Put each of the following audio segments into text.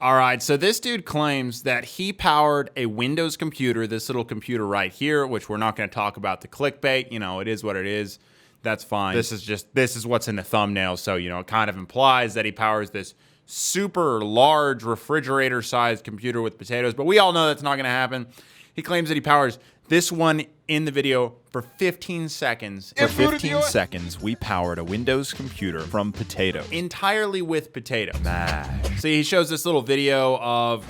All right, so this dude claims that he powered a Windows computer, this little computer right here, which we're not going to talk about the clickbait. You know, it is what it is. That's fine. This is what's in the thumbnail. So, you know, it kind of implies that he powers this super large refrigerator-sized computer with potatoes, but we all know that's not going to happen. He claims that he powers this one in the video for 15 seconds. For 15 seconds, we powered a Windows computer from potato. Entirely with potato. See, he shows this little video of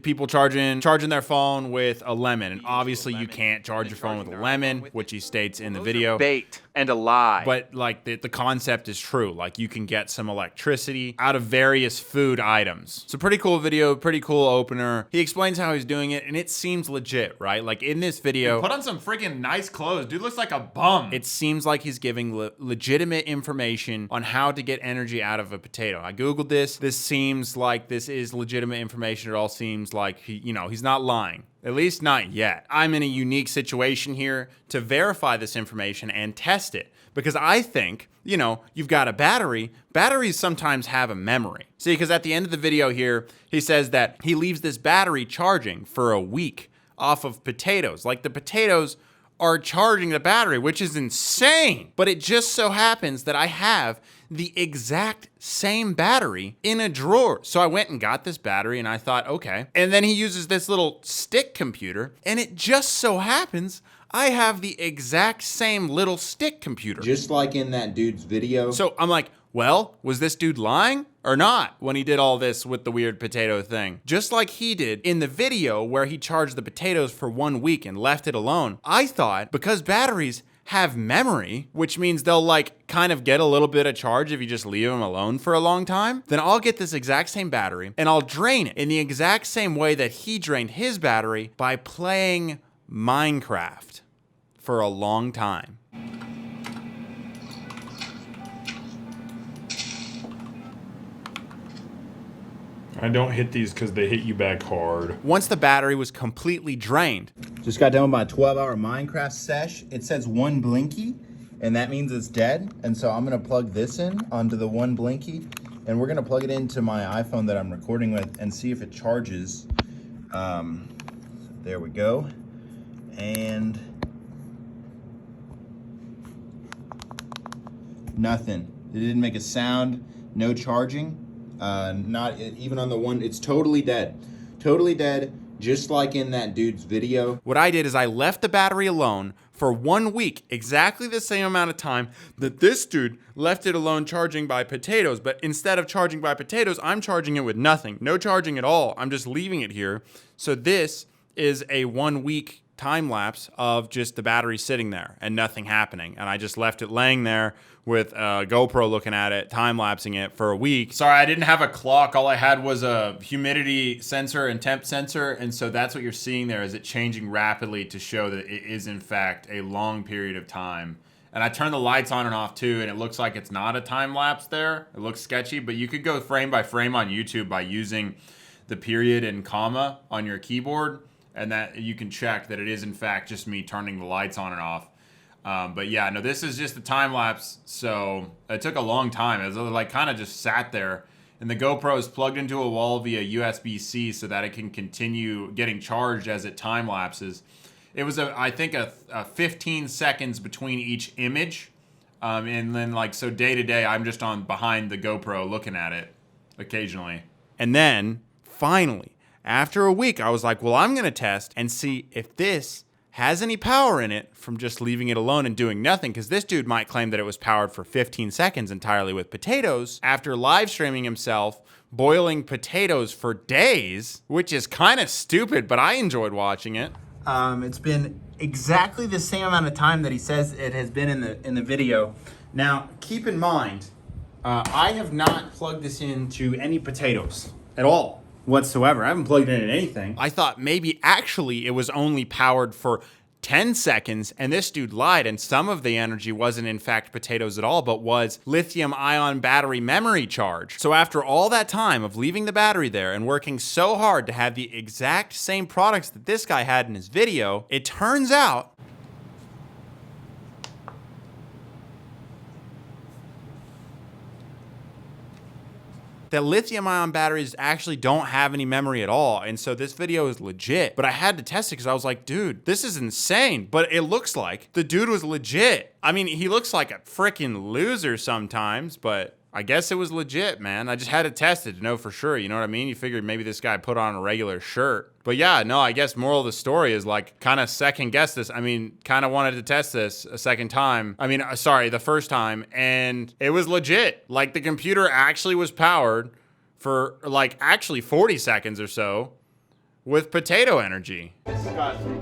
people charging their phone with a lemon, and obviously you can't charge your phone with a lemon, which he states in the video. Bait and a lie. But like the concept is true. Like you can get some electricity out of various food items. It's a pretty cool video, pretty cool opener. He explains how he's doing it, and it seems legit, right? Like in this video, put on some freaking nice clothes. Dude looks like a bum. It seems like he's giving legitimate information on how to get energy out of a potato. I Googled this. This seems like this is legitimate information. It all seems like he's not lying. At least not yet. I'm in a unique situation here to verify this information and test it. Because I think, you've got a battery. Batteries sometimes have a memory. See, because at the end of the video here, he says that he leaves this battery charging for a week off of potatoes. Like the potatoes are charging the battery, which is insane. But it just so happens that I have the exact same battery in a drawer. So I went and got this battery and I thought, okay. And then he uses this little stick computer, and it just so happens I have the exact same little stick computer. Just like in that dude's video. So I'm like, well, was this dude lying or not when he did all this with the weird potato thing? Just like he did in the video where he charged the potatoes for 1 week and left it alone. I thought because batteries have memory, which means they'll kind of get a little bit of charge if you just leave them alone for a long time, then I'll get this exact same battery and I'll drain it in the exact same way that he drained his battery by playing Minecraft for a long time. I don't hit these because they hit you back hard. Once the battery was completely drained. Just got done with my 12-hour Minecraft sesh. It says 1 blinky, and that means it's dead. And so I'm gonna plug this in onto the 1 blinky, and we're gonna plug it into my iPhone that I'm recording with and see if it charges. There we go. And nothing. It didn't make a sound, no charging. Not even on the one, it's totally dead. Totally dead, just like in that dude's video. What I did is I left the battery alone for 1 week, exactly the same amount of time that this dude left it alone charging by potatoes. But instead of charging by potatoes, I'm charging it with nothing. No charging at all. I'm just leaving it here. So this is a 1 week time lapse of just the battery sitting there and nothing happening. And I just left it laying there with a GoPro looking at it, time-lapsing it for a week. Sorry, I didn't have a clock. All I had was a humidity sensor and temp sensor. And so that's what you're seeing there, is it changing rapidly to show that it is, in fact, a long period of time. And I turned the lights on and off, too, and it looks like it's not a time-lapse there. It looks sketchy, but you could go frame by frame on YouTube by using the period and comma on your keyboard, and that you can check that it is, in fact, just me turning the lights on and off. But yeah, no, this is just a time lapse, so it took a long time. It was kind of just sat there, and the GoPro is plugged into a wall via USB-C so that it can continue getting charged as it time lapses. It was I think a 15 seconds between each image, and then so day to day, I'm just on behind the GoPro looking at it occasionally. And then finally, after a week, I was like, well, I'm gonna test and see if this has any power in it from just leaving it alone and doing nothing, because this dude might claim that it was powered for 15 seconds entirely with potatoes after live streaming himself boiling potatoes for days, which is kind of stupid, but I enjoyed watching it. It's been exactly the same amount of time that he says it has been in the video. Now, keep in mind, I have not plugged this into any potatoes at all whatsoever. I haven't plugged it in anything. I thought maybe actually it was only powered for 10 seconds, and this dude lied, and some of the energy wasn't in fact potatoes at all, but was lithium-ion battery memory charge. So after all that time of leaving the battery there and working so hard to have the exact same products that this guy had in his video, it turns out that lithium ion batteries actually don't have any memory at all. And so this video is legit, but I had to test it because I was like, dude, this is insane. But it looks like the dude was legit. I mean, he looks like a freaking loser sometimes, but I guess it was legit, man. I just had to test it to know for sure. You know what I mean? You figured maybe this guy put on a regular shirt. But yeah, no, I guess moral of the story is like kind of second guess this. I mean, kind of wanted to test this a second time. I mean, sorry, the first time. And it was legit. Like the computer actually was powered for like actually 40 seconds or so with potato energy. Disgusting.